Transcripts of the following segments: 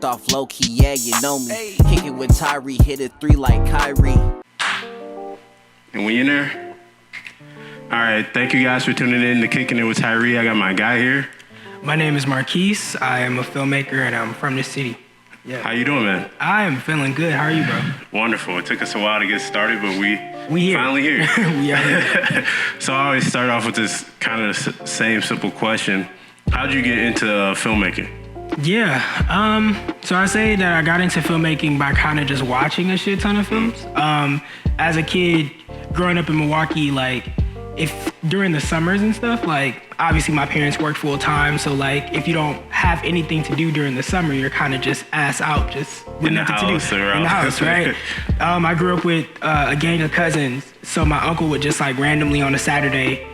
Popped off low key, yeah, you know me. Kickin' with Tyree, hit a 3 like Kyrie. And we in there? All right, thank you guys for tuning in to Kickin' It with Tyree. I got my guy here. My name is Marquise. I am a filmmaker and I'm from the city. Yeah. How you doing, man? I am feeling good. How are you, bro? Wonderful. It took us a while to get started, but we here. finally here. We are here. So I always start off with this kind of same simple question. How'd you get into filmmaking? Yeah. So I say that I got into filmmaking by kind of just watching a shit ton of films. As a kid, growing up in Milwaukee, like, if during the summers and stuff, like, obviously my parents work full time, so like if you don't have anything to do during the summer, you're kind of just ass out, just with nothing to do in the house, right? I grew up with a gang of cousins, so my uncle would just like randomly on a Saturday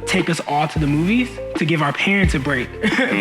take us all to the movies to give our parents a break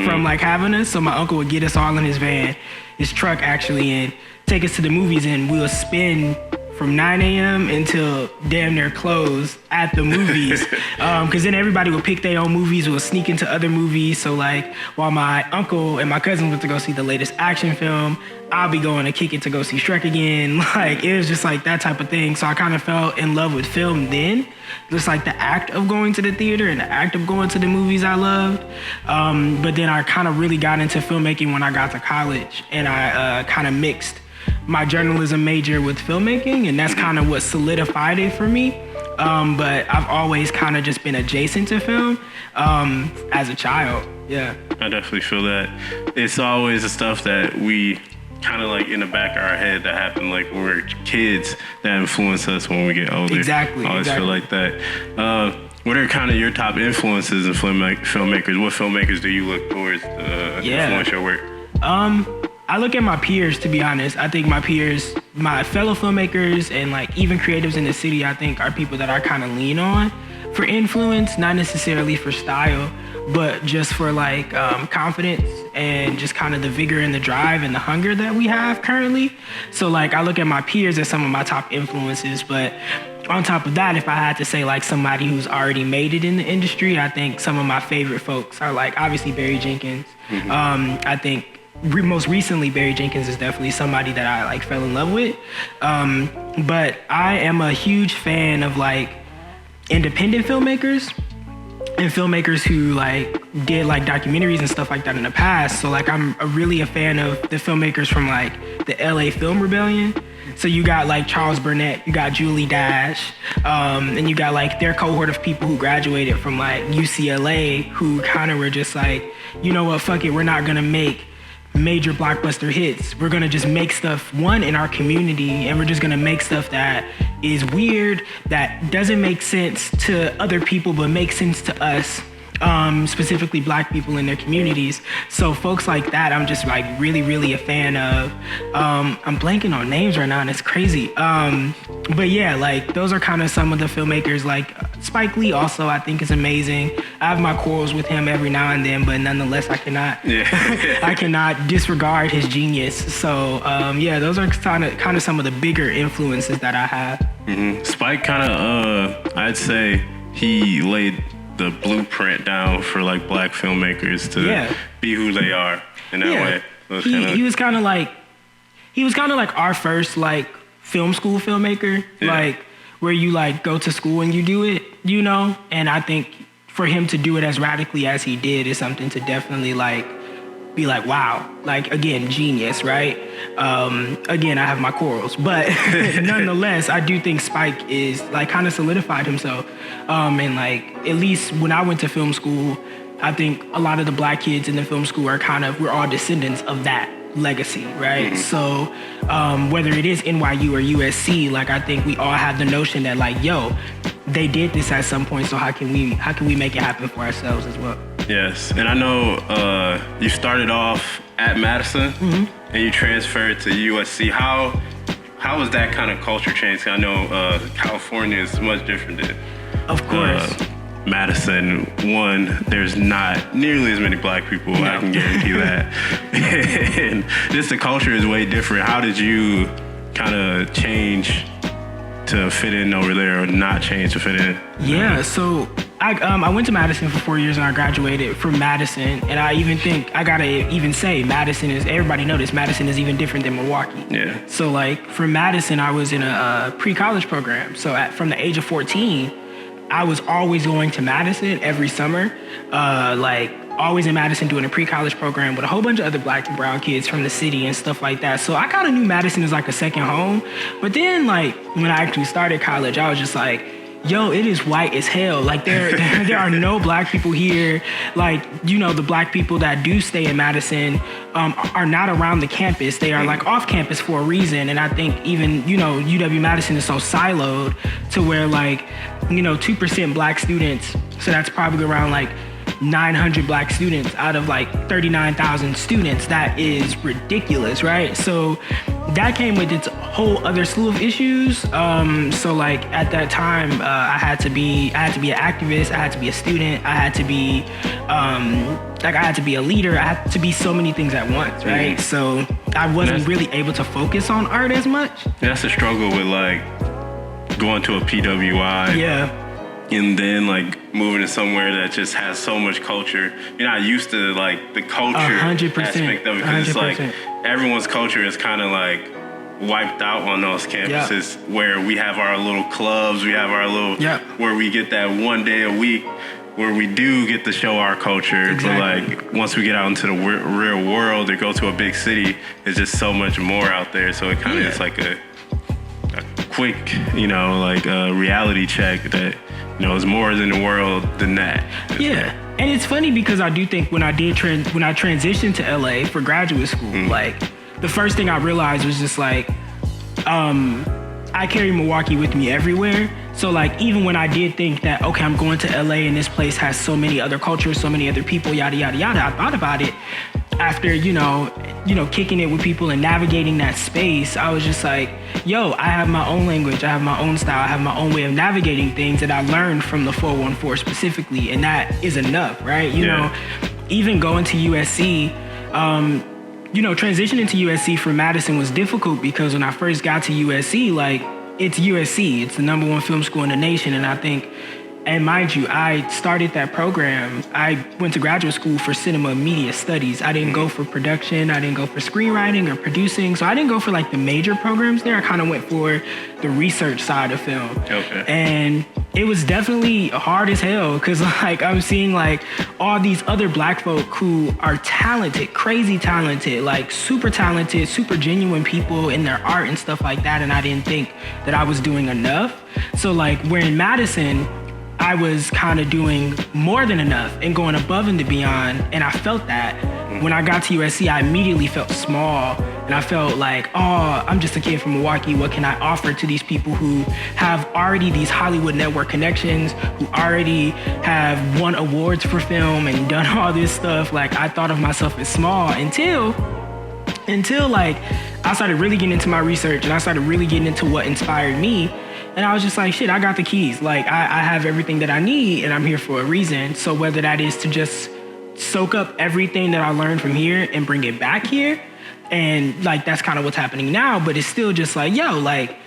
from like having us. So my uncle would get us all in his van, his truck actually, and take us to the movies, and we would spend from 9 a.m. until damn near close at the movies. Because then everybody would pick their own movies, would sneak into other movies. So like while my uncle and my cousin went to go see the latest action film, I'll be going to Kick It to go see Shrek again. Like it was just like that type of thing. So I kind of fell in love with film then. Just like the act of going to the theater and the act of going to the movies I loved. But then I kind of really got into filmmaking when I got to college, and I kind of mixed my journalism major with filmmaking, and that's kind of what solidified it for me. But I've always kind of just been adjacent to film as a child. Yeah. I definitely feel that. It's always the stuff that we kind of like in the back of our head that happened like when we were kids that influence us when we get older. Exactly. I always feel like that. What are kind of your top influences in filmmakers? What filmmakers do you look towards to influence your work? I look at my peers, to be honest. I think my peers, my fellow filmmakers, and like even creatives in the city, I think are people that I kind of lean on for influence, not necessarily for style, but just for like confidence and just kind of the vigor and the drive and the hunger that we have currently. So like I look at my peers as some of my top influences, but on top of that, if I had to say like somebody who's already made it in the industry, I think some of my favorite folks are like obviously Barry Jenkins. I think most recently, Barry Jenkins is definitely somebody that I like fell in love with. But I am a huge fan of like independent filmmakers and filmmakers who like did like documentaries and stuff like that in the past. So like I'm really a fan of the filmmakers from like the LA Film Rebellion. So you got like Charles Burnett, you got Julie Dash, and you got like their cohort of people who graduated from like UCLA who kind of were just like, you know what, fuck it, we're not gonna make major blockbuster hits. We're gonna just make stuff, one, in our community, and we're just gonna make stuff that is weird, that doesn't make sense to other people, but makes sense to us, specifically Black people in their communities. So folks like that, I'm just like really, really a fan of. I'm blanking on names right now, and it's crazy. But yeah, like those are kind of some of the filmmakers. Like Spike Lee also, I think, is amazing. I have my quarrels with him every now and then, but nonetheless, I cannot disregard his genius. So yeah, those are kind of some of the bigger influences that I have. Spike kind of, I'd say he laid the blueprint down for like Black filmmakers to be who they are in that way. So he was kind of like our first like film school filmmaker, like where you like go to school and you do it, you know? And I think for him to do it as radically as he did is something to definitely like be like, wow, like again, genius, right? Again, I have my quarrels, but nonetheless, I do think Spike is like kind of solidified himself. And like, at least when I went to film school, I think a lot of the Black kids in the film school we're all descendants of that legacy, right? So whether it is NYU or USC, like I think we all have the notion that like, yo, they did this at some point, so how can we make it happen for ourselves as well? Yes, and I know you started off at Madison and you transferred to USC. How was that kind of culture change? I know California is much different than of course. Madison. One, there's not nearly as many Black people, no. I can guarantee that. And just the culture is way different. How did you kind of change to fit in over there or not change to fit in? Yeah, so I went to Madison for 4 years and I graduated from Madison. And I even think, I gotta even say, Madison is, everybody noticed, Madison is even different than Milwaukee. Yeah. So like from Madison, I was in a pre-college program. So from the age of 14, I was always going to Madison every summer. Always in Madison doing a pre-college program with a whole bunch of other black and brown kids from the city and stuff like that. So I kind of knew Madison as like a second home. But then like when I actually started college, I was just like, yo, it is white as hell. Like there are no black people here. Like, you know, the black people that do stay in Madison are not around the campus. They are like off campus for a reason. And I think even, you know, UW-Madison is so siloed to where like, you know, 2% black students. So that's probably around like 900 black students out of like 39,000 students. That is ridiculous, right? So that came with its whole other slew of issues. So like at that time, I had to be an activist. I had to be a student. I had to be I had to be a leader. I had to be so many things at once, right? So I wasn't really able to focus on art as much. That's the struggle with like going to a PWI. Yeah. And then like moving to somewhere that just has so much culture. You're not used to like the culture 100%, aspect of it, because it's like everyone's culture is kind of like wiped out on those campuses where we have our little clubs, we have our little where we get that one day a week where we do get to show our culture. But like once we get out into the real world or go to a big city, there's just so much more out there. So it kind of is like a quick, you know, like a reality check that, you know, it's more in the world than that. And it's funny because I do think when I transitioned to LA for graduate school, like the first thing I realized was just like, I carry Milwaukee with me everywhere. So like even when I did think that, okay, I'm going to LA and this place has so many other cultures, so many other people, yada, yada, yada, I thought about it after, you know, kicking it with people and navigating that space. I was just like, yo, I have my own language, I have my own style, I have my own way of navigating things that I learned from the 414 specifically, and that is enough, right? You know, even going to USC, you know, transitioning to USC from Madison was difficult because when I first got to USC, like, it's USC, it's the #1 film school in the nation, and I think, and mind you, I started that program. I went to graduate school for cinema and media studies. I didn't go for production. I didn't go for screenwriting or producing. So I didn't go for like the major programs there. I kind of went for the research side of film. Okay. And it was definitely hard as hell because like I'm seeing like all these other black folk who are talented, crazy talented, like super talented, super genuine people in their art and stuff like that. And I didn't think that I was doing enough. So like we're in Madison, I was kind of doing more than enough and going above and beyond, and I felt that. When I got to USC, I immediately felt small, and I felt like, oh, I'm just a kid from Milwaukee. What can I offer to these people who have already these Hollywood network connections, who already have won awards for film and done all this stuff? Like, I thought of myself as small until like I started really getting into my research and I started really getting into what inspired me. And I was just like, shit, I got the keys. Like, I have everything that I need, and I'm here for a reason. So whether that is to just soak up everything that I learned from here and bring it back here, and, like, that's kind of what's happening now, but it's still just like, yo, like,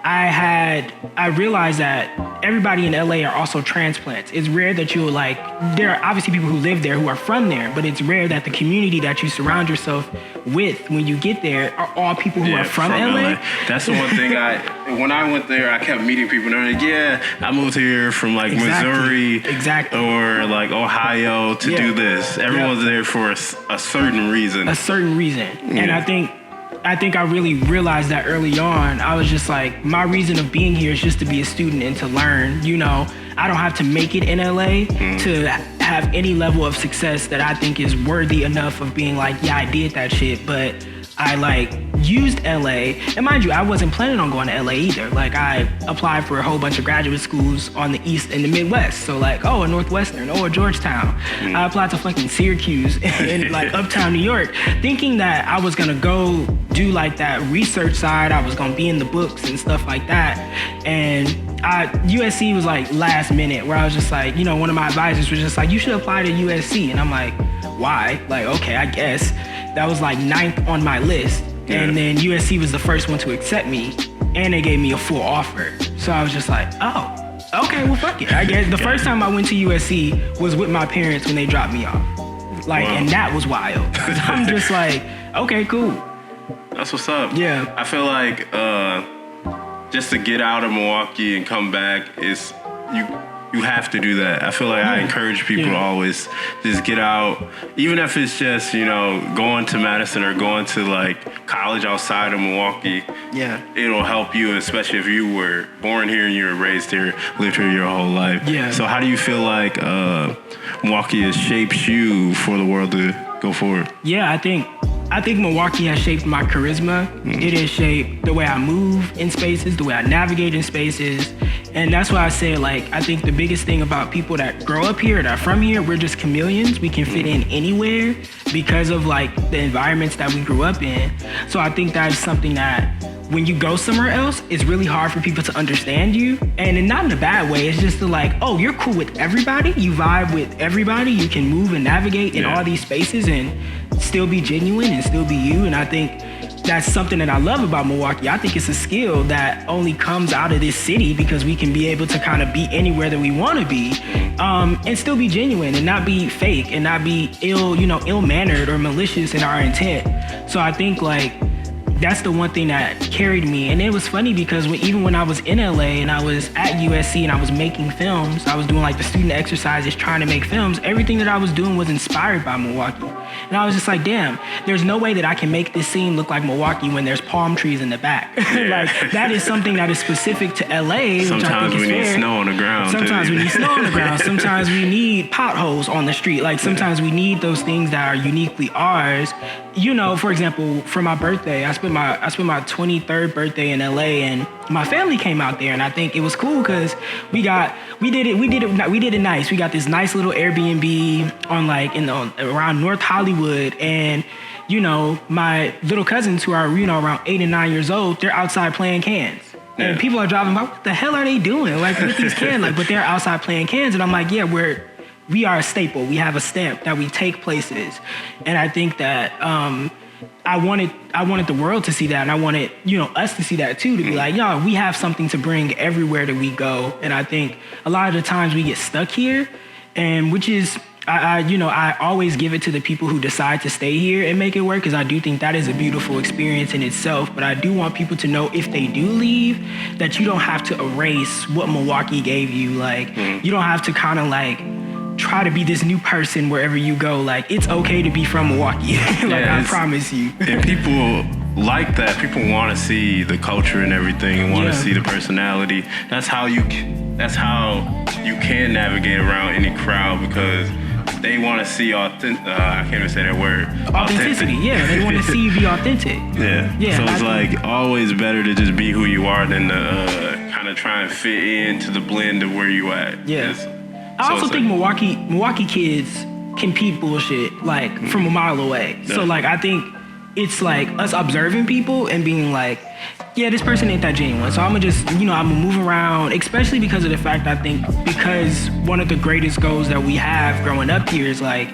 I realized that everybody in LA are also transplants. It's rare that you'll like, there are obviously people who live there who are from there, but it's rare that the community that you surround yourself with when you get there are all people who are from LA. That's the one thing when I went there, I kept meeting people and they're like, yeah, I moved here from like Missouri or like Ohio to do this. Everyone's there for a certain reason. And I think I really realized that early on. I was just like, my reason of being here is just to be a student and to learn. You know, I don't have to make it in LA to have any level of success that I think is worthy enough of being like, yeah, I did that shit. But I like used LA, and mind you, I wasn't planning on going to LA either. Like I applied for a whole bunch of graduate schools on the East and the Midwest. So like, oh, a Northwestern, oh, a Georgetown. I applied to fucking Syracuse in like uptown New York, thinking that I was gonna go do like that research side. I was gonna be in the books and stuff like that. And USC was like last minute, where I was just like, you know, one of my advisors was just like, you should apply to USC. And I'm like, why? Like, okay, I guess. That was like 9th on my list. And then USC was the first one to accept me, and they gave me a full offer. So I was just like, oh, okay, well, fuck it. I guess the first time I went to USC was with my parents when they dropped me off. Like, and that was wild. 'Cause I'm just like, okay, cool. That's what's up. Yeah. I feel like just to get out of Milwaukee and come back is you have to do that. I feel like I encourage people to always just get out, even if it's just, you know, going to Madison or going to like college outside of Milwaukee. Yeah. It'll help you, especially if you were born here and you were raised here, lived here your whole life. Yeah. So how do you feel like Milwaukee has shaped you for the world to go forward? Yeah, I think Milwaukee has shaped my charisma. It has shaped the way I move in spaces, the way I navigate in spaces. And that's why I say, like, I think the biggest thing about people that grow up here, that are from here, we're just chameleons. We can fit in anywhere because of, like, the environments that we grew up in. So I think that's something that when you go somewhere else, it's really hard for people to understand you. And not in a bad way. It's just like, oh, you're cool with everybody. You vibe with everybody. You can move and navigate in all these spaces and still be genuine and still be you. And I think that's something that I love about Milwaukee. I think it's a skill that only comes out of this city because we can be able to kind of be anywhere that we want to be, and still be genuine and not be fake and not be ill-mannered or malicious in our intent. So I think like that's the one thing that carried me. And it was funny because even when I was in LA and I was at USC and I was making films, I was doing like the student exercises trying to make films, everything that I was doing was inspired by Milwaukee. And I was just like, damn, there's no way that I can make this scene look like Milwaukee when there's palm trees in the back. Like that is something that is specific to LA. Sometimes we need snow on the ground. Sometimes we need snow on the ground. Sometimes we need potholes on the street. Like sometimes we need those things that are uniquely ours. You know, for example, for my birthday, I spent my 23rd birthday in LA, and my family came out there, and I think it was cool because we did it nice. We got this nice little Airbnb on around North Hollywood, and you know, my little cousins who are around 8 and 9 years old, they're outside playing cans. Yeah. And people are driving by, what the hell are they doing? Like with these cans, but they're outside playing cans, and I'm like, yeah, we are a staple. We have a stamp that we take places. And I think that I wanted the world to see that, and I wanted, us to see that too, to be like, yo, we have something to bring everywhere that we go. And I think a lot of the times we get stuck here, and which is, I always give it to the people who decide to stay here and make it work, because I do think that is a beautiful experience in itself. But I do want people to know, if they do leave, that you don't have to erase what Milwaukee gave you. Like, you don't have to kind of like try to be this new person wherever you go. Like, it's okay to be from Milwaukee. I promise you. And people like that. People want to see the culture and everything, and want to see the personality. That's how you can navigate around any crowd, because they want to see I can't even say that word. Authenticity. Yeah, they want to see you be authentic. Yeah. So it's like always better to just be who you are than to kind of try and fit into the blend of where you at. Yeah. I also think Milwaukee kids can peep bullshit like from a mile away. Yeah. So like I think it's like us observing people and being like, yeah, this person ain't that genuine. So I'm gonna move around, especially because of the fact, I think, because one of the greatest goals that we have growing up here is like,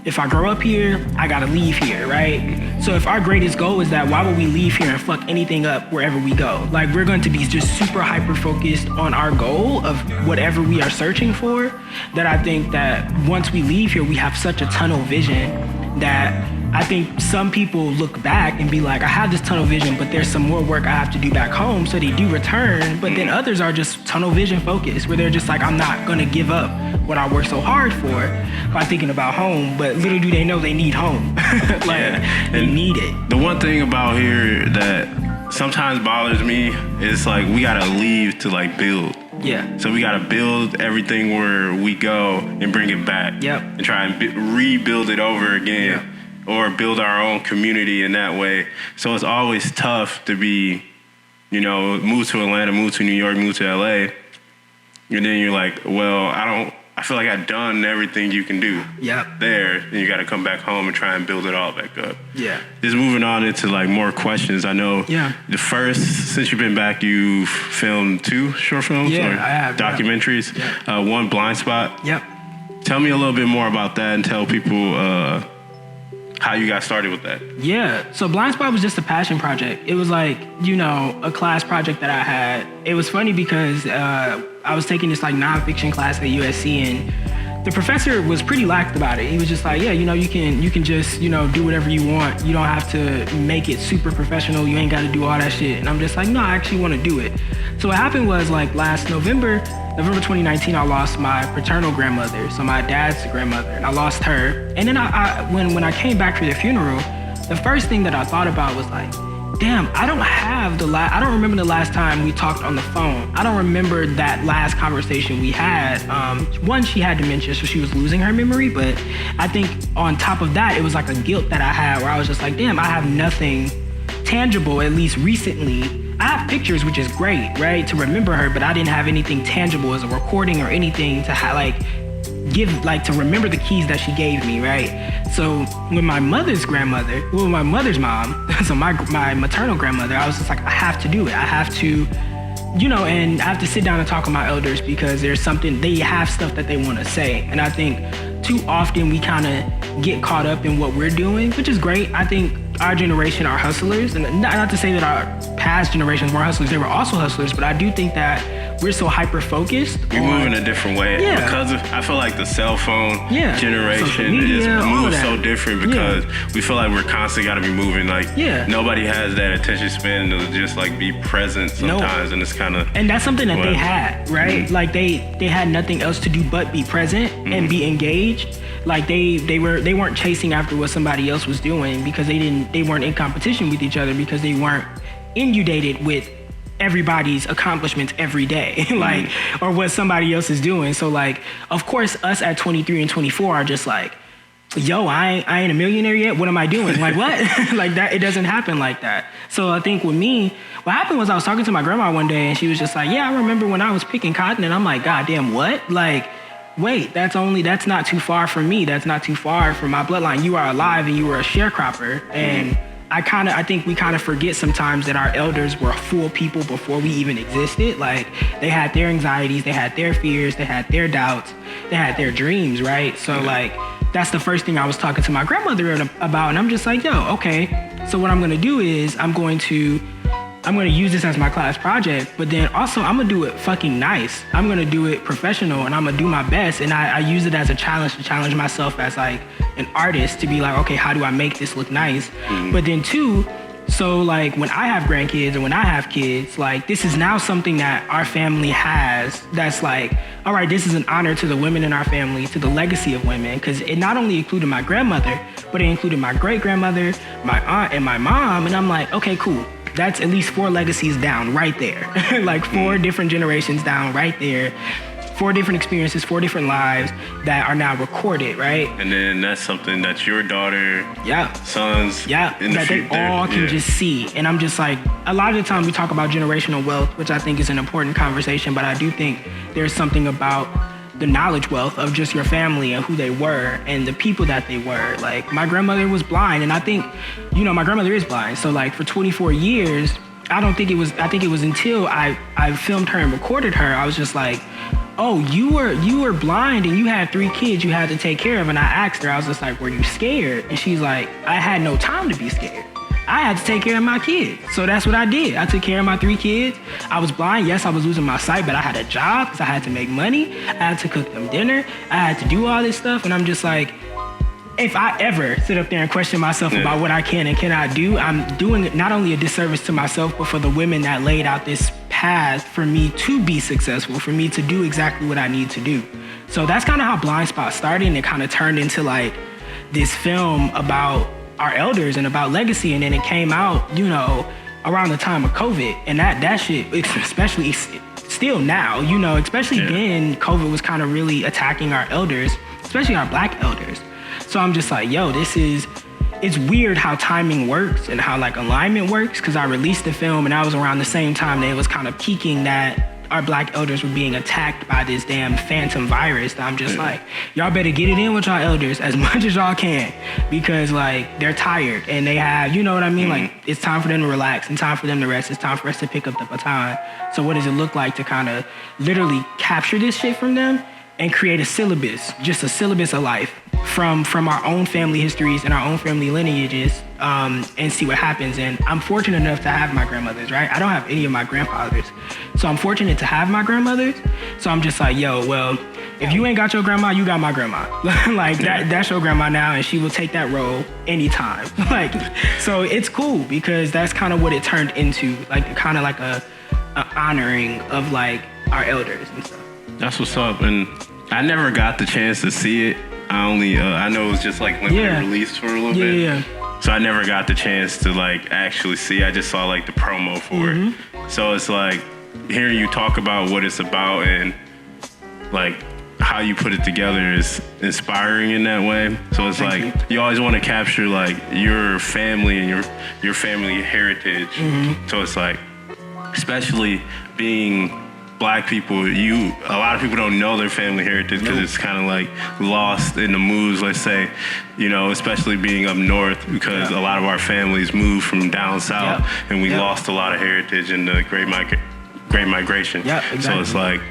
if I grow up here, I gotta leave here, right? So if our greatest goal is that, why would we leave here and fuck anything up wherever we go? Like, we're going to be just super hyper focused on our goal of whatever we are searching for, that I think that once we leave here, we have such a tunnel vision that I think some people look back and be like, I have this tunnel vision, but there's some more work I have to do back home. So they do return, but then others are just tunnel vision focused, where they're just like, I'm not gonna give up what I worked so hard for by thinking about home, but little do they know they need home. They need it. The one thing about here that sometimes bothers me is like, we gotta leave to like build. Yeah. So we gotta build everything where we go and bring it back. Yep. And try and rebuild it over again. Yep. Or build our own community in that way. So it's always tough to be, move to Atlanta, move to New York, move to LA. And then you're like, well, I feel like I've done everything you can do there. And you got to come back home and try and build it all back up. Yeah. Just moving on into like more questions. I know the first, since you've been back, you've filmed 2 short films or I have, documentaries. Yeah. One, Blindspot. Yep. Tell me a little bit more about that and tell people how you got started with that. Yeah, so Blindspot was just a passion project. It was like, a class project that I had. It was funny because I I was taking this like nonfiction class at USC, and the professor was pretty lax about it. He was just like, yeah, you can just, do whatever you want. You don't have to make it super professional. You ain't got to do all that shit. And I'm just like, no, I actually want to do it. So what happened was like last November 2019, I lost my paternal grandmother, so my dad's grandmother, and I lost her. And then when I came back for the funeral, the first thing that I thought about was like, damn, I don't remember the last time we talked on the phone. I don't remember that last conversation we had. One, she had dementia, so she was losing her memory, but I think on top of that, it was like a guilt that I had where I was just like, damn, I have nothing tangible, at least recently. I have pictures, which is great, right, to remember her, but I didn't have anything tangible as a recording or anything to to remember the keys that she gave me, right? So when my mother's mom, so my maternal grandmother, I was just like, I have to do it. I have to, and I have to sit down and talk with my elders because there's something, they have stuff that they want to say. And I think too often we kind of get caught up in what we're doing, which is great. I think our generation are hustlers, and not to say that our past generations were hustlers, they were also hustlers, but I do think that we're so hyper-focused. We move in a different way. Yeah. Because I feel like the cell phone generation media, moves so different because we feel like we're constantly got to be moving. Like, nobody has that attention span to just like be present sometimes, and it's kind of... And that's something that they had, right? Mm-hmm. Like they had nothing else to do but be present and be engaged. Like they weren't chasing after what somebody else was doing because they weren't in competition with each other because they weren't inundated with everybody's accomplishments every day, like, or what somebody else is doing. So like, of course, us at 23 and 24 are just like, yo, I ain't a millionaire yet. What am I doing? Like, what? Like that, it doesn't happen like that. So I think with me, what happened was I was talking to my grandma one day and she was just like, yeah, I remember when I was picking cotton, and I'm like, God damn, what? Like, wait, that's not too far from me. That's not too far from my bloodline. You are alive and you were a sharecropper. And I think we kind of forget sometimes that our elders were full people before we even existed. Like, they had their anxieties, they had their fears, they had their doubts, they had their dreams, right? So like, that's the first thing I was talking to my grandmother about. And I'm just like, yo, okay. So what I'm going to do is I'm going to use this as my class project, but then also I'm gonna do it fucking nice. I'm gonna do it professional, and I'm gonna do my best. And I use it as a challenge to challenge myself as like an artist to be like, okay, how do I make this look nice? But then too, so like when I have grandkids and when I have kids, like this is now something that our family has that's like, all right, this is an honor to the women in our family, to the legacy of women, because it not only included my grandmother, but it included my great-grandmother, my aunt, and my mom. And I'm like, okay, cool. That's at least 4 legacies down right there. Like 4 different generations down right there. 4 different experiences, 4 different lives that are now recorded, right? And then that's something that your daughter, sons, in the that future, they all can just see. And I'm just like, a lot of the time we talk about generational wealth, which I think is an important conversation, but I do think there's something about the knowledge wealth of just your family and who they were and the people that they were. Like, my grandmother was blind, and I think, my grandmother is blind. So like for 24 years, I think it was until I filmed her and recorded her, I was just like, oh, you were blind and you had 3 kids you had to take care of. And I asked her, I was just like, were you scared? And she's like, I had no time to be scared. I had to take care of my kids. So that's what I did. I took care of my 3 kids. I was blind. Yes, I was losing my sight, but I had a job because I had to make money. I had to cook them dinner. I had to do all this stuff. And I'm just like, if I ever sit up there and question myself about what I can and cannot do, I'm doing not only a disservice to myself, but for the women that laid out this path for me to be successful, for me to do exactly what I need to do. So that's kind of how Blindspot started, and it kind of turned into like this film about our elders and about legacy. And then it came out, around the time of COVID, and that shit, especially still now, especially then, COVID was kind of really attacking our elders, especially our Black elders. So I'm just like, yo, it's weird how timing works and how like alignment works, because I released the film and I was around the same time that it was kind of peaking that our Black elders were being attacked by this damn phantom virus. I'm just like, y'all better get it in with y'all elders as much as y'all can, because like they're tired and they have, you know what I mean? Like, it's time for them to relax and time for them to rest. It's time for us to pick up the baton. So what does it look like to kind of literally capture this shit from them and create a syllabus, just a syllabus of life from our own family histories and our own family lineages, and see what happens. And I'm fortunate enough to have my grandmothers, right? I don't have any of my grandfathers. So I'm fortunate to have my grandmothers. So I'm just like, yo, well, if you ain't got your grandma, you got my grandma. Like that's your grandma now, and she will take that role anytime. Like, so it's cool because that's kind of what it turned into, like kind of like a honoring of like our elders and stuff. That's what's up. And I never got the chance to see it. I know it was just like limited release for a little bit. Yeah. So I never got the chance to like actually see. I just saw like the promo for it. So it's like hearing you talk about what it's about and like how you put it together is inspiring in that way. So it's Thank you always want to capture like your family and your family heritage. So it's like, especially being Black people, a lot of people don't know their family heritage because it's kind of like lost in the moves, let's say, especially being up north because a lot of our families moved from down south and we lost a lot of heritage in the Great Migration. Yeah, exactly. So it's like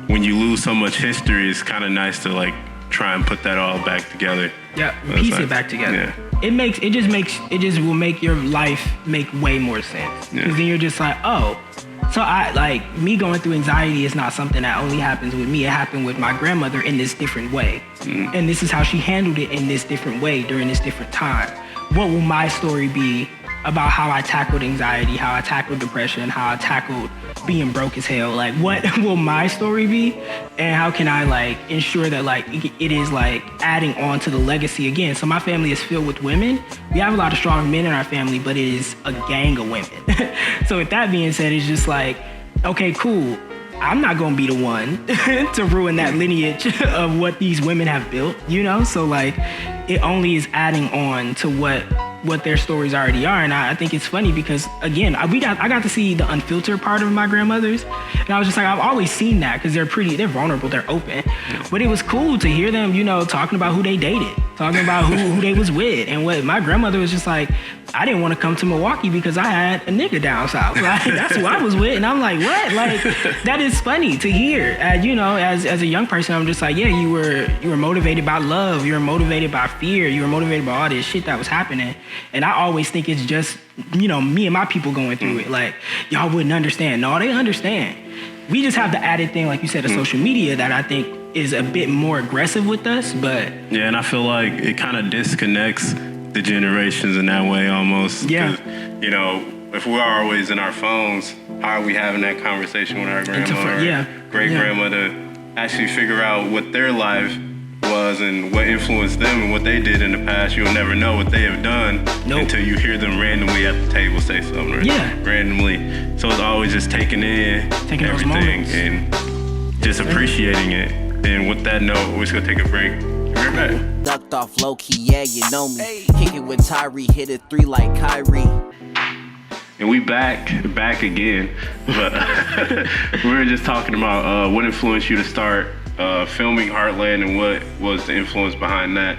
when you lose so much history, it's kind of nice to like try and put that all back together. Yeah, so piece it back together. Yeah. It just will make your life make way more sense. Because then you're just like, oh, so me going through anxiety is not something that only happens with me. It happened with my grandmother in this different way. And this is how she handled it in this different way during this different time. What will my story be about how I tackled anxiety, how I tackled depression, how I tackled being broke as hell? Like, what will my story be? And how can I like ensure that like it is like adding on to the legacy again? So my family is filled with women. We have a lot of strong men in our family, but it is a gang of women. So with that being said, it's just like, okay, cool. I'm not gonna be the one to ruin that lineage of what these women have built, So like, it only is adding on to what their stories already are. And I think it's funny because again, I got to see the unfiltered part of my grandmothers, and I was just like, I've always seen that because they're vulnerable, they're open. But it was cool to hear them, talking about who they dated, talking about who they was with, and what my grandmother was just like, I didn't want to come to Milwaukee because I had a nigga down south. Like, that's who I was with. And I'm like, what? Like, that is funny to hear. As a young person, I'm just like, yeah, you were motivated by love. You were motivated by fear. You were motivated by all this shit that was happening. And I always think it's just, me and my people going through it. Like, y'all wouldn't understand. No, they understand. We just have the added thing, like you said, of social media that I think is a bit more aggressive with us, but... Yeah, and I feel like it kind of disconnects the generations in that way almost. Yeah. If we are always in our phones, how are we having that conversation with our grandmother or great-grandmother, actually figure out what their life was and what influenced them and what they did in the past? You'll never know what they have done until you hear them randomly at the table say something, right? Randomly. So it's always just taking everything and just appreciating it. And with that note, we're just going to take a break. We're back. Ducked off low key, yeah, you know me. Kick it with Tyree, hit it 3 like Kyrie. And we back again. But we were just talking about what influenced you to start filming Heartland and what was the influence behind that.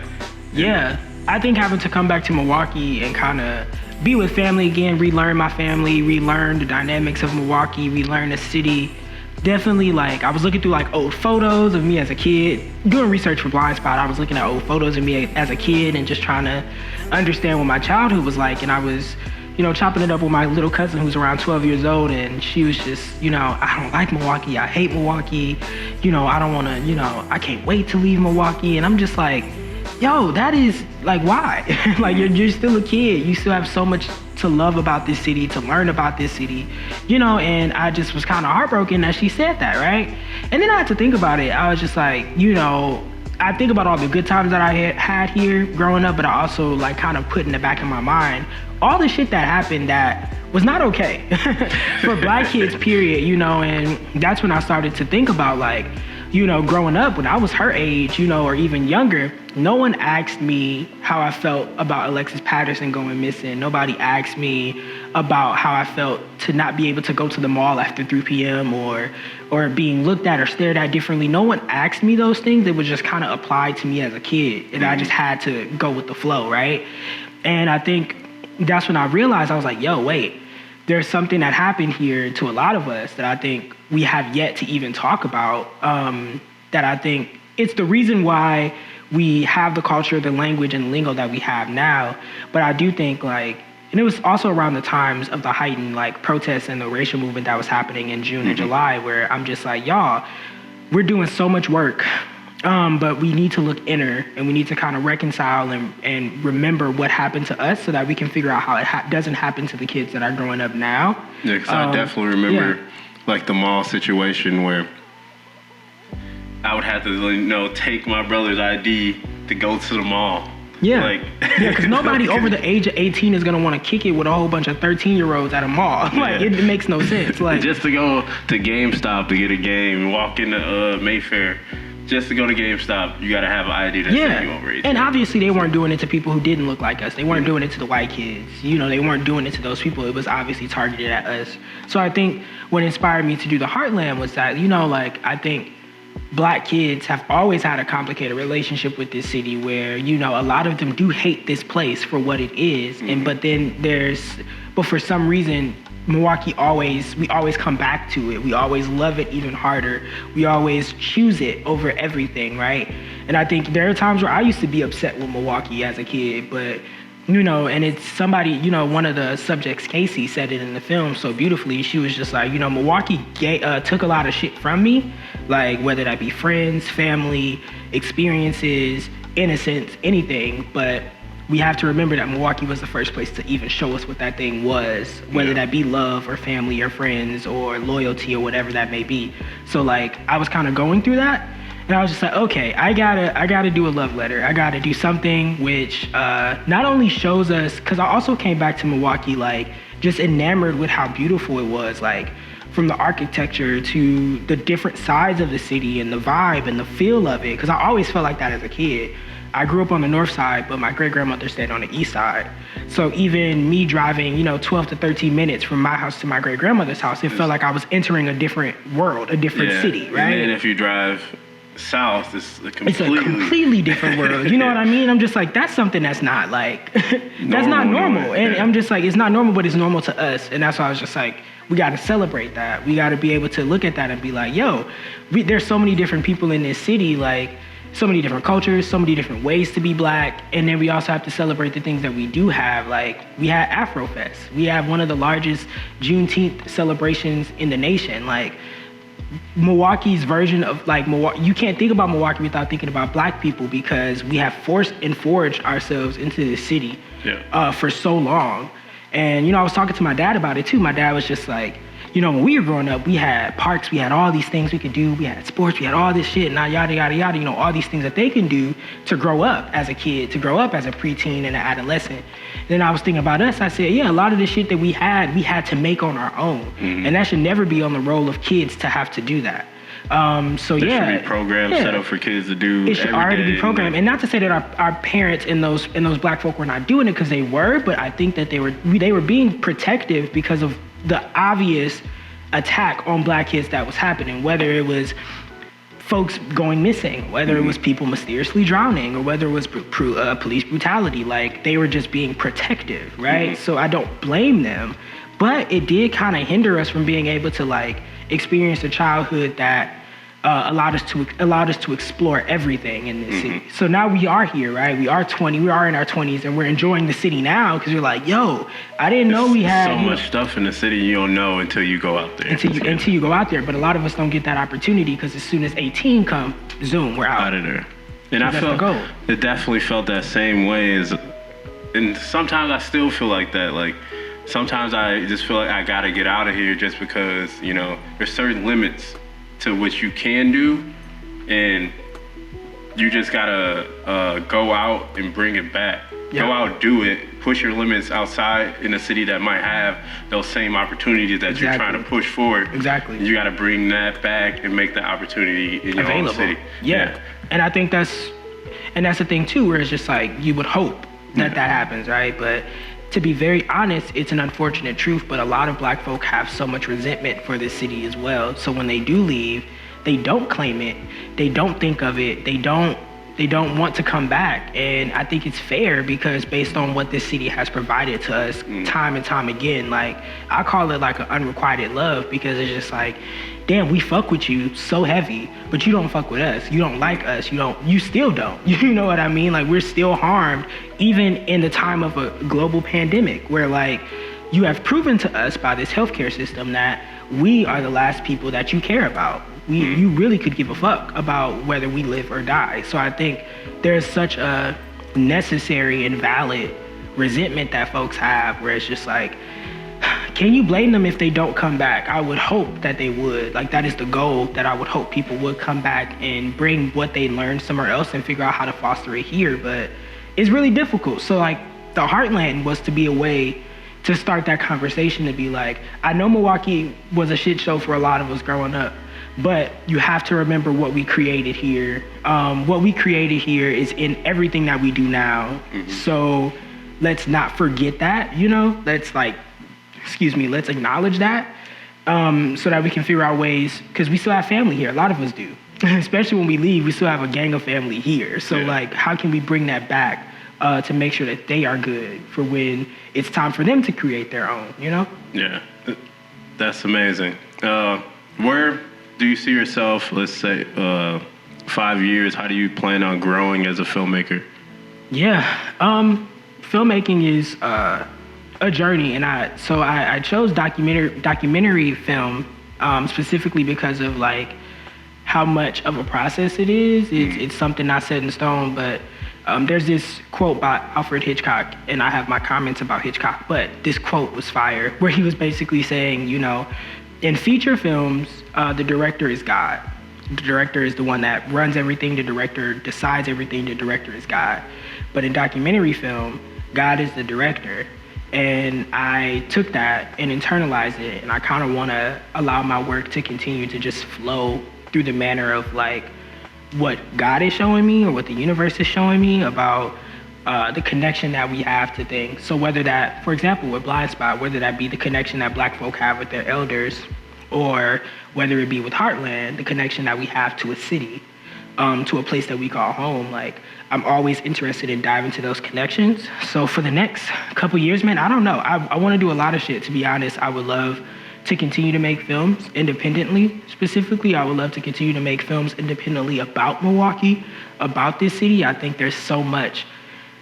Yeah, I think having to come back to Milwaukee and kind of be with family again, relearn my family, relearn the dynamics of Milwaukee, relearn the city. Definitely, like, I was looking through like old photos of me as a kid, doing research for Blindspot. I was looking at old photos of me as a kid and just trying to understand what my childhood was like. And I was, chopping it up with my little cousin who's around 12 years old, and she was just, I don't like Milwaukee, I hate Milwaukee, I don't want to, I can't wait to leave Milwaukee. And I'm just like, yo, that is like, why? Like, you're still a kid, you still have so much to love about this city, to learn about this city, and I just was kind of heartbroken that she said that, right? And then I had to think about it. I was just like, I think about all the good times that I had here growing up, but I also like kind of put in the back of my mind all the shit that happened that was not okay for Black kids, period, and that's when I started to think about like, growing up when I was her age, or even younger, no one asked me how I felt about Alexis Patterson going missing. Nobody asked me about how I felt to not be able to go to the mall after 3 p.m. or being looked at or stared at differently. No one asked me those things. It was just kind of applied to me as a kid, and I just had to go with the flow, right? And I think that's when I realized, I was like, yo, wait, there's something that happened here to a lot of us that I think we have yet to even talk about, that I think it's the reason why we have the culture, the language, and lingo that we have now. But I do think, like, and it was also around the times of the heightened, like, protests and the racial movement that was happening in June and July, where I'm just like, y'all, we're doing so much work, but we need to look inner, and we need to kind of reconcile and remember what happened to us so that we can figure out how it doesn't happen to the kids that are growing up now. Yeah, because I definitely remember, like, the mall situation where I would have to, take my brother's ID to go to the mall. Yeah, because nobody over the age of 18 is gonna want to kick it with a whole bunch of 13-year-olds at a mall. Like, it makes no sense. Like, just to go to GameStop to get a game, walk into Mayfair, just to go to GameStop, you gotta have an ID that says you over 18. And obviously they weren't doing it to people who didn't look like us. They weren't doing it to the white kids. They weren't doing it to those people. It was obviously targeted at us. So I think what inspired me to do the Heartland was that, I think Black kids have always had a complicated relationship with this city where, a lot of them do hate this place for what it is. But for some reason, Milwaukee we always come back to it. We always love it even harder. We always choose it over everything, right? And I think there are times where I used to be upset with Milwaukee as a kid, but and it's somebody, one of the subjects, Casey, said it in the film so beautifully. She was just like, Milwaukee took a lot of shit from me, like whether that be friends, family, experiences, innocence, anything. But we have to remember that Milwaukee was the first place to even show us what that thing was, whether that be love or family or friends or loyalty or whatever that may be. So, like, I was kind of going through that. And I was just like, okay, I gotta do a love letter. I gotta do something which not only shows us, because I also came back to Milwaukee, like, just enamored with how beautiful it was, like, from the architecture to the different sides of the city and the vibe and the feel of it, because I always felt like that as a kid. I grew up on the north side, but my great-grandmother stayed on the east side. So even me driving, 12 to 13 minutes from my house to my great-grandmother's house, it felt like I was entering a different world, a different city, right? And then if you drive south, it's a completely different world. You know what I mean? I'm just like, that's something that's not like, that's not normal. And I'm just like, it's not normal, but it's normal to us. And that's why I was just like, we got to celebrate that. We got to be able to look at that and be like, yo, there's so many different people in this city, like so many different cultures, so many different ways to be Black. And then we also have to celebrate the things that we do have. Like, we had Afrofest. We have one of the largest Juneteenth celebrations in the nation. Like, Milwaukee's version of, like, Milwaukee, you can't think about Milwaukee without thinking about Black people, because we have forced and forged ourselves into this city for so long. And, I was talking to my dad about it too. My dad was just like, when we were growing up, we had parks, we had all these things we could do, we had sports, we had all this shit, and yada, yada, yada, all these things that they can do to grow up as a kid, to grow up as a preteen and an adolescent. Then I was thinking about us. I said, a lot of the shit that we had to make on our own. Mm-hmm. And that should never be on the role of kids to have to do that. There should be programs set up for kids to do. It should already be programmed. And not to say that our parents and those Black folk were not doing it, because they were, but I think that they were being protective because of the obvious attack on Black kids that was happening, whether it was folks going missing, whether it was people mysteriously drowning, or whether it was police brutality. Like, they were just being protective, right? Mm-hmm. So I don't blame them, but it did kind of hinder us from being able to, like, experience a childhood that allowed us to explore everything in this city. So now we are here, right? We are in our 20s, and we're enjoying the city now, because you're like, yo, I didn't know we had so much stuff in the city you don't know until you go out there. Until you go out there. But a lot of us don't get that opportunity, because as soon as 18 come, zoom, we're out of there. And I felt it definitely felt that same way and sometimes I still feel like that. Like, sometimes I just feel like I gotta get out of here, just because, there's certain limits to what you can do, and you just gotta go out and bring it back. Go out, do it, push your limits outside in a city that might have those same opportunities that you're trying to push forward. Exactly. You gotta bring that back and make the opportunity in your own city. Yeah. And I think that's the thing too, where it's just like, you would hope that happens, right? But to be very honest, it's an unfortunate truth, but a lot of Black folk have so much resentment for this city as well. So when they do leave, they don't claim it, they don't think of it, they don't They don't want to come back. And I think it's fair because based on what this city has provided to us time and time again, like I call it like an unrequited love because it's just like, damn, we fuck with you so heavy, but you don't fuck with us. You don't like us. You still don't. You know what I mean? Like we're still harmed even in the time of a global pandemic where like you have proven to us by this healthcare system that we are the last people that you care about. You really could give a fuck about whether we live or die. So I think there's such a necessary and valid resentment that folks have where it's just like, can you blame them if they don't come back? I would hope that they would. Like that is the goal, that I would hope people would come back and bring what they learned somewhere else and figure out how to foster it here. But it's really difficult. So like the Heartland was to be a way to start that conversation, to be like, I know Milwaukee was a shit show for a lot of us growing up, but you have to remember what we created here. What we created here is in everything that we do now. So let's not forget that, you know? Let's acknowledge that so that we can figure out ways, because we still have family here. A lot of us do. Especially when we leave, we still have a gang of family here. So like, how can we bring that back to make sure that they are good for when it's time for them to create their own, you know? Yeah, that's amazing. Where do you see yourself, let's say, 5 years? How do you plan on growing as a filmmaker? Yeah, filmmaking is a journey, and I chose documentary film specifically because of like how much of a process it is. It's something not set in stone, but there's this quote by Alfred Hitchcock, and I have my comments about Hitchcock, but this quote was fire, where he was basically saying, you know, in feature films, the director is God. The director is the one that runs everything. The director decides everything. The director is God. But in documentary film, God is the director. And I took that and internalized it, and I kind of want to allow my work to continue to just flow through the manner of like what God is showing me or what the universe is showing me about the connection that we have to things. So whether that, for example, with Blindspot, whether that be the connection that Black folk have with their elders, or whether it be with Heartland, the connection that we have to a city, to a place that we call home, like I'm always interested in diving into those connections. So for the next couple years, man, I don't know. I want to do a lot of shit, to be honest. I would love to continue to make films independently. Specifically, I would love to continue to make films independently about Milwaukee, about this city. I think there's so much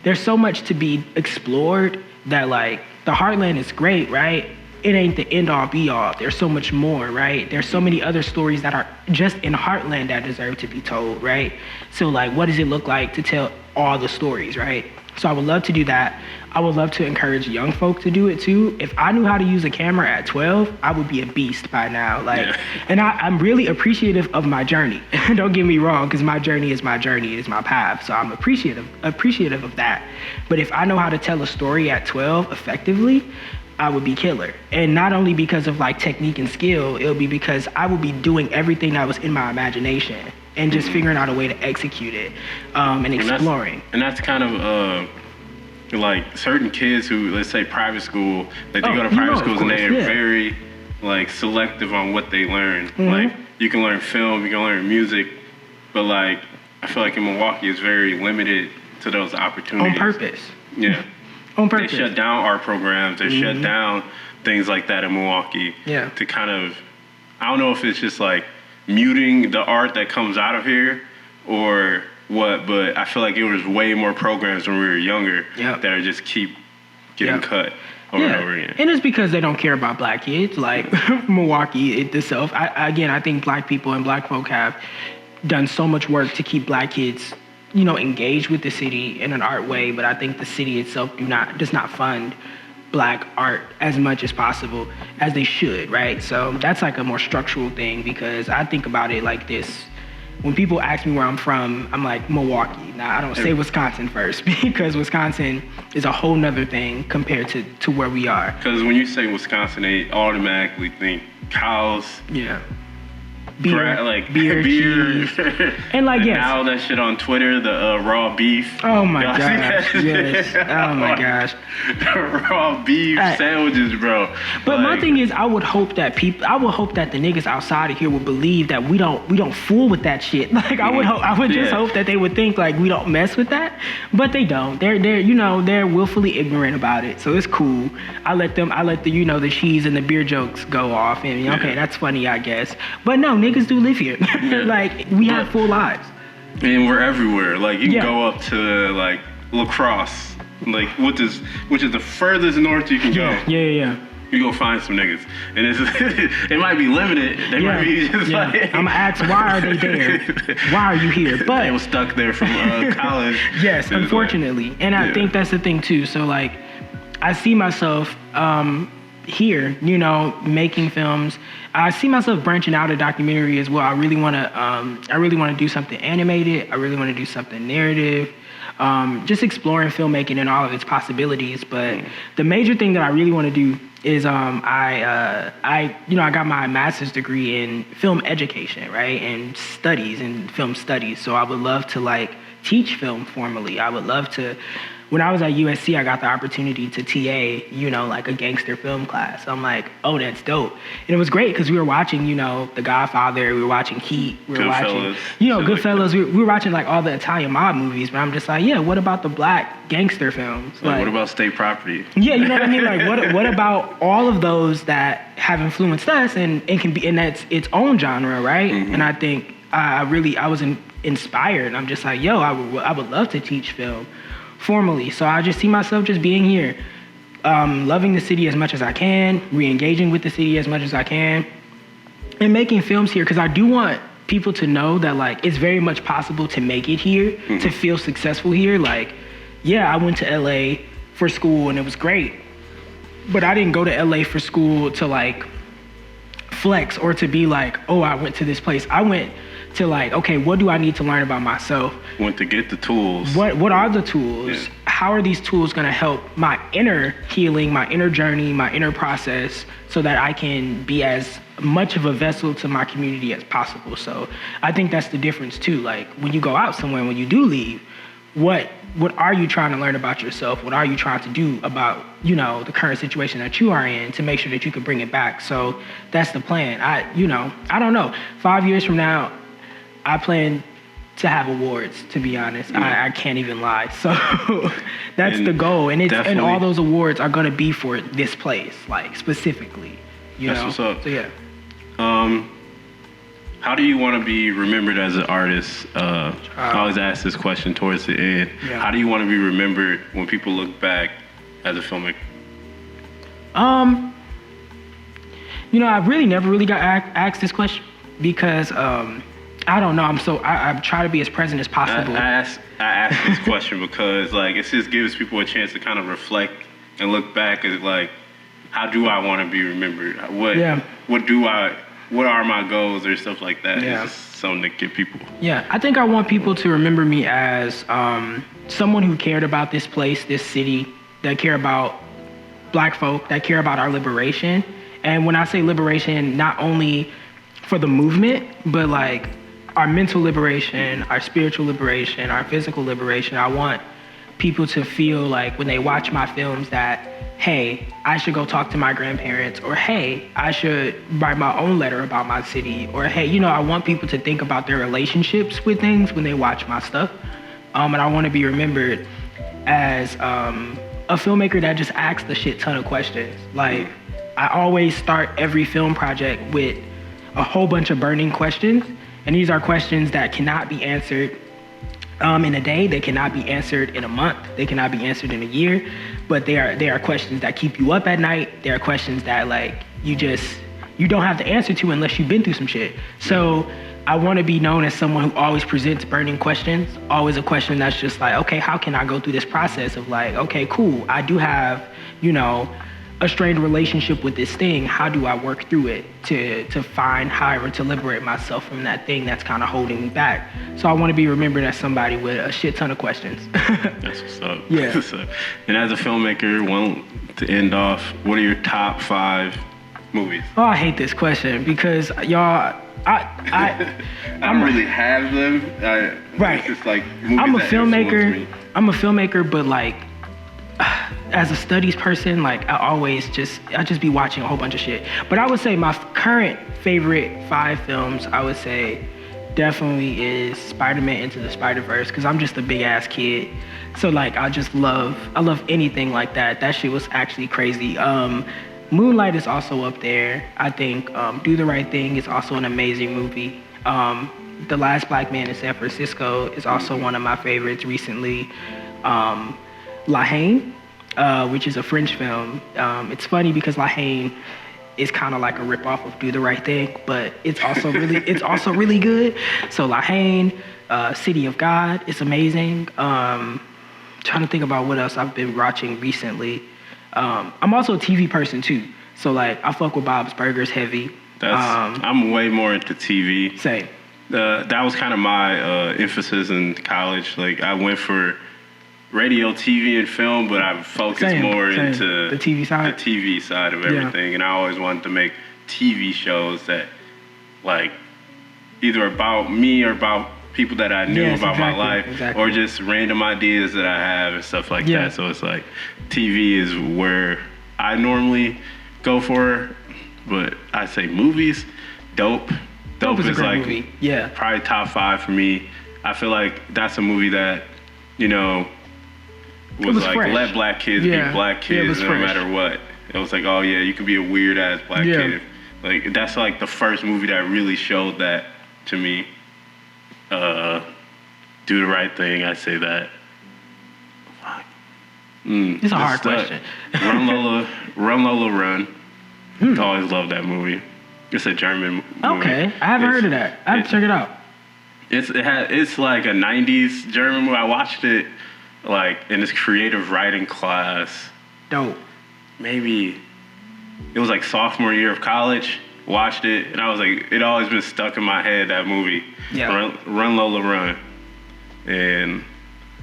to be explored that like the Heartland is great, right? It ain't the end all be all. There's so much more, right? There's so many other stories that are just in Heartland that deserve to be told, right? So like, what does it look like to tell all the stories, right? So I would love to do that. I would love to encourage young folk to do it too. If I knew how to use a camera at 12, I would be a beast by now. Like, and I'm really appreciative of my journey. Don't get me wrong, because my journey is my journey, it is my path. So I'm appreciative of that. But if I know how to tell a story at 12 effectively, I would be killer. And not only because of like technique and skill, it'll be because I would be doing everything that was in my imagination and just figuring out a way to execute it and exploring. And that's kind of like certain kids who, let's say private school, like they go to private schools and they're very like selective on what they learn. Like you can learn film, you can learn music, but like I feel like in Milwaukee it's very limited to those opportunities. On purpose. Yeah. On purpose. They shut down art programs. They shut down things like that in Milwaukee. Yeah. To kind of, I don't know if it's just like muting the art that comes out of here or what, but I feel like it was way more programs when we were younger that are just keep getting cut over and over again. And it's because they don't care about Black kids. Like Milwaukee itself. I think Black people and Black folk have done so much work to keep Black kids, you know, engaged with the city in an art way, but I think the city itself does not fund Black art as much as possible as they should, right? So that's like a more structural thing, because I think about it like this. When people ask me where I'm from, I'm like, Milwaukee. Now, I don't say Wisconsin first, because Wisconsin is a whole nother thing compared to where we are. Because when you say Wisconsin, they automatically think cows. Yeah. beer, beer, cheese, and like yes. Now that shit on Twitter, the raw beef. Oh my gosh, yes. Oh my gosh. The raw beef sandwiches, bro. But my thing is, I would hope that the niggas outside of here would believe that we don't fool with that shit. Like I would just hope that they would think like we don't mess with that, but they don't. They're willfully ignorant about it, so it's cool. I let the cheese and the beer jokes go off, and okay, that's funny, I guess. But no, niggas do live here. Like we have full lives. And we're everywhere. Like you can go up to like La Crosse, like which is the furthest north you can go. Yeah. You go find some niggas, and it might be limited. They might be just like. I'm gonna ask, why are they there? Why are you here? But they were stuck there from college. Yes, unfortunately, and I think that's the thing too. So like, I see myself here, making films. I see myself branching out a documentary as well. I really want to do something animated. I really want to do something narrative. Just exploring filmmaking and all of its possibilities. But the major thing that I really want to do is I got my master's degree in film education, right, and studies in film studies. So I would love to like teach film formally. I would love to. When I was at USC, I got the opportunity to TA, like a gangster film class. I'm like, oh, that's dope. And it was great because we were watching, The Godfather, we were watching Heat, we were watching, Goodfellas. We were watching like all the Italian mob movies, but I'm just like, yeah, what about the black gangster films? Like, what about State Property? Yeah, you know what I mean? Like, what about all of those that have influenced us and can be, and that's its own genre, right? Mm-hmm. And I think I was inspired. I'm just like, yo, I would love to teach film formally. So I just see myself just being here, loving the city as much as I can, re-engaging with the city as much as I can, and making films here, because I do want people to know that like it's very much possible to make it here, to feel successful here. Like, yeah, I went to LA for school and it was great, but I didn't go to LA for school to like flex or to be like, oh, I went to this place. I went to like, okay, what do I need to learn about myself? Went to get the tools. What are the tools? Yeah. How are these tools gonna help my inner healing, my inner journey, my inner process, so that I can be as much of a vessel to my community as possible? So I think that's the difference too. Like when you go out somewhere, when you do leave, what are you trying to learn about yourself? What are you trying to do about, the current situation that you are in to make sure that you can bring it back? So that's the plan. I don't know. 5 years from now, I plan to have awards, to be honest. I can't even lie. So that's the goal. And all those awards are going to be for this place, like specifically. That's what's up. So yeah. How do you want to be remembered as an artist? I always ask this question towards the end. Yeah. How do you want to be remembered when people look back as a filmmaker? I've really never got asked this question because I don't know. I try to be as present as possible. I ask this question because like it just gives people a chance to kind of reflect and look back at like, how do I want to be remembered? What are my goals or stuff like that? Yeah. It's just something to get people. Yeah, I think I want people to remember me as someone who cared about this place, this city, that care about Black folk, that care about our liberation. And when I say liberation, not only for the movement, but like our mental liberation, our spiritual liberation, our physical liberation. I want people to feel like when they watch my films that, hey, I should go talk to my grandparents, or hey, I should write my own letter about my city, or hey, I want people to think about their relationships with things when they watch my stuff. And I want to be remembered as a filmmaker that just asks a shit ton of questions. Like, I always start every film project with a whole bunch of burning questions, and these are questions that cannot be answered in a day. They cannot be answered in a month. They cannot be answered in a year. But they are questions that keep you up at night. They are questions that like you don't have the answer to unless you've been through some shit. So I want to be known as someone who always presents burning questions. Always a question that's just like, okay, how can I go through this process of like, okay, cool, I do have, a strained relationship with this thing. How do I work through it to find however to liberate myself from that thing that's kind of holding me back? So I want to be remembered as somebody with a shit ton of questions. That's what's up. Yeah. And as a filmmaker, to end off, what are your top 5 movies? Oh, I hate this question because y'all, I don't really have them. Right. It's just like movies I'm a that filmmaker. influence me. I'm a filmmaker, but like, as a studies person, like I just be watching a whole bunch of shit. But I would say my current favorite 5 films, I would say, definitely is Spider-Man Into the Spider-Verse, because I'm just a big ass kid. So like I love anything like that. That shit was actually crazy. Moonlight is also up there. I think Do the Right Thing is also an amazing movie. The Last Black Man in San Francisco is also one of my favorites recently. La Haine, which is a French film. It's funny because La Haine is kind of like a ripoff of Do the Right Thing, but it's also really good. So La Haine, City of God is amazing. Trying to think about what else I've been watching recently. I'm also a TV person too, so like I fuck with Bob's Burgers heavy. I'm way more into TV. Same. That was kind of my emphasis in college. Like I went for radio, TV, and film, but I focused more into the TV side of everything. And I always wanted to make TV shows that, like, either about me or about people that I knew about my life, or just random ideas that I have and stuff like that. So it's like TV is where I normally go for, but I say movies, Dope. Dope is like movie. Probably top 5 for me. I feel like that's a movie that, you know, was like fresh. Let black kids be black kids no matter what. It was like, oh yeah, you can be a weird ass black kid. Like that's like the first movie that really showed that to me. Do the Right Thing, I say that. It's a hard question. Run Lola Run. Always loved that movie. It's a German movie. Okay, I haven't heard of that. I have to check it out. It's like a 90s German movie. I watched it like in this creative writing class. Dope. Maybe it was like sophomore year of college. Watched it and I was like, it always been stuck in my head, that movie. Yeah. Run Lola Run. And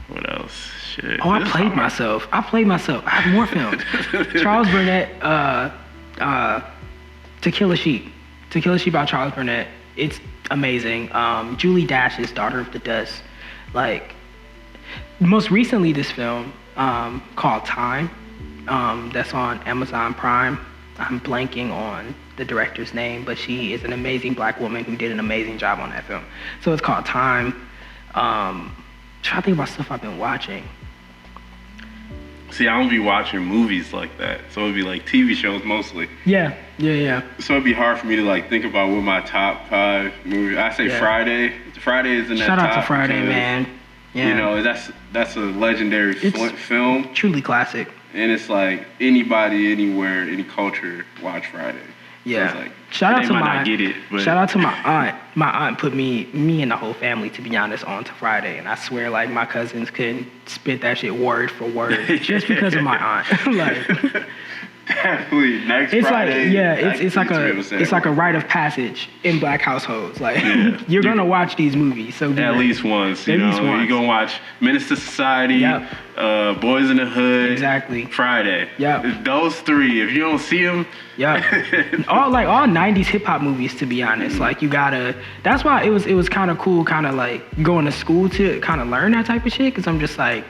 what else? Shit. Oh, I played myself. I have more films. Charles Burnett, To Kill a Sheep. To Kill a Sheep by Charles Burnett. It's amazing. Julie Dash's Daughter of the Dust. Like, most recently this film called Time, that's on Amazon Prime. I'm blanking on the director's name, but she is an amazing black woman who did an amazing job on that film. So it's called Time. Trying to think about stuff I've been watching. See, I don't be watching movies like that, so it'd be like TV shows mostly. Yeah. So it'd be hard for me to like think about what my top 5 movies. I say Friday. Friday is in that top. Shout out to Friday, man. Yeah. You know, that's a legendary film. Truly classic. And it's like anybody, anywhere, any culture watch Friday. Yeah. So it's like, shout out to not get it, but shout out to my aunt. My aunt put me and the whole family, to be honest, on to Friday, and I swear, like my cousins couldn't spit that shit word for word just because of my aunt. Like, definitely next it's Friday. Like, it's like a rite of passage in black households. Like you're gonna watch these movies, so at least once. You're gonna watch Menace to Society, Boys in the Hood, exactly. Friday. Yeah, those 3. If you don't see them, all 90s hip hop movies. To be honest, like you gotta. That's why it was kind of cool, kind of like going to school to kind of learn that type of shit. Because I'm just like,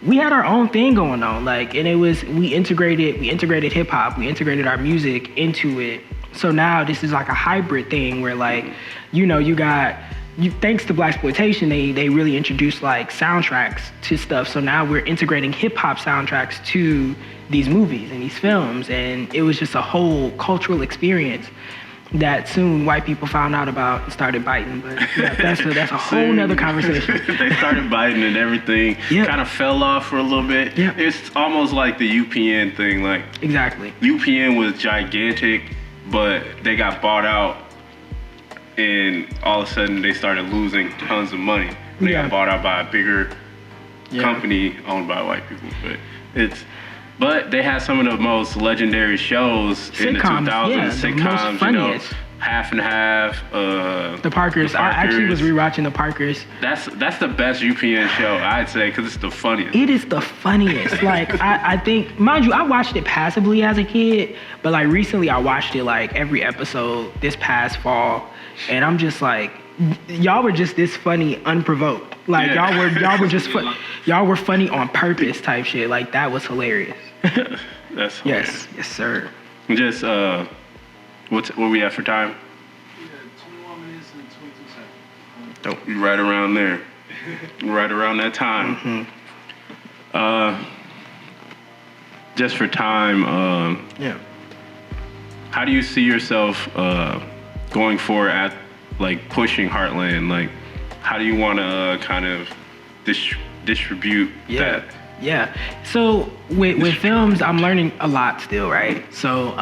we had our own thing going on, like, and we integrated hip hop, we integrated our music into it. So now this is like a hybrid thing where, like, you know, thanks to Blaxploitation, they really introduced like soundtracks to stuff. So now we're integrating hip hop soundtracks to these movies and these films, and it was just a whole cultural experience that soon white people found out about and started biting. But that's a whole nother conversation. They started biting and everything kind of fell off for a little bit. It's almost like the UPN thing. Like, exactly. UPN was gigantic, but they got bought out, and all of a sudden they started losing tons of money. They got bought out by a bigger company owned by white people. But they had some of the most legendary shows in the 2000s, sitcoms. The most funniest. Half and Half. The Parkers. I actually was rewatching The Parkers. That's the best UPN show, I'd say, because it's the funniest. It is the funniest. Like, I think, mind you, I watched it passively as a kid, but like recently I watched it like every episode this past fall, and I'm just like, y'all were just this funny unprovoked. Like y'all were just y'all were funny on purpose type shit. Like that was hilarious. That's hilarious. Yes, sir. Just where we at for time? Yeah, 21 minutes and 22 seconds. Dope. Right around there. Right around that time. Mm-hmm. Just for time, how do you see yourself going forward at like pushing Heartland? Like, how do you want to kind of distribute that? Yeah. So with films, I'm learning a lot still, right? So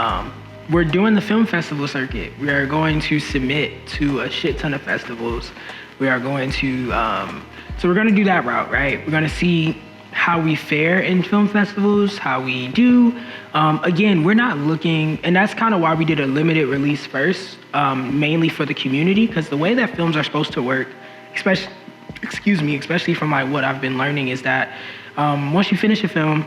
we're doing the film festival circuit. We are going to submit to a shit ton of festivals. We are going to, so we're going to do that route, right? We're going to see how we fare in film festivals, how we do. Again, we're not looking, and that's kind of why we did a limited release first, mainly for the community, because the way that films are supposed to work, especially from like what I've been learning, is that once you finish a film,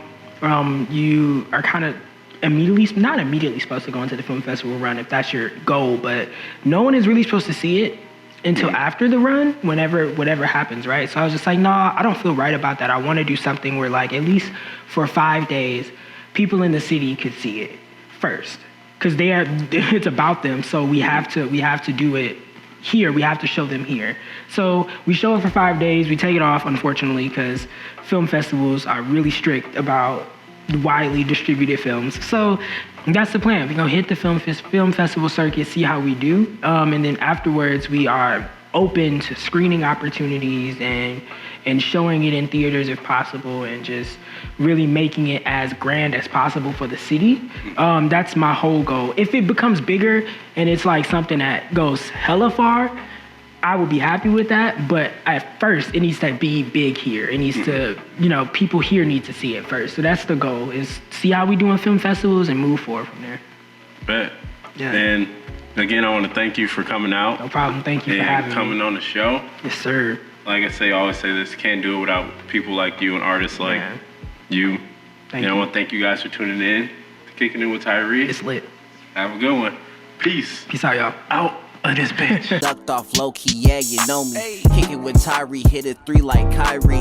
you are kind of not immediately supposed to go into the film festival run if that's your goal, but no one is really supposed to see it until after the run, whatever happens, right? So I was just like, nah, I don't feel right about that. I want to do something where like at least for 5 days, people in the city could see it first, because it's about them. So we have to do it here. We have to show them here. So we show it for 5 days. We take it off, unfortunately, because film festivals are really strict about widely distributed films. So that's the plan. We're gonna hit the film festival circuit, see how we do, and then afterwards we are open to screening opportunities and showing it in theaters if possible, and just really making it as grand as possible for the city. That's my whole goal. If it becomes bigger and it's like something that goes hella far, I would be happy with that, but at first it needs to be big here. It needs to, people here need to see it first. So that's the goal, is see how we do in film festivals and move forward from there. Bet. Yeah. And again, I want to thank you for coming out. No problem. Thank you for having me. Coming on the show. Yes, sir. Like I always say this, can't do it without people like you and artists like you. Thank you. I want to thank you guys for tuning in to Kickin' It with Tyree. It's lit. Have a good one. Peace. Peace out, y'all. Out of this bitch. Ducked off low key, yeah, you know me. Kick it with Tyree, hit it 3 like Kyrie.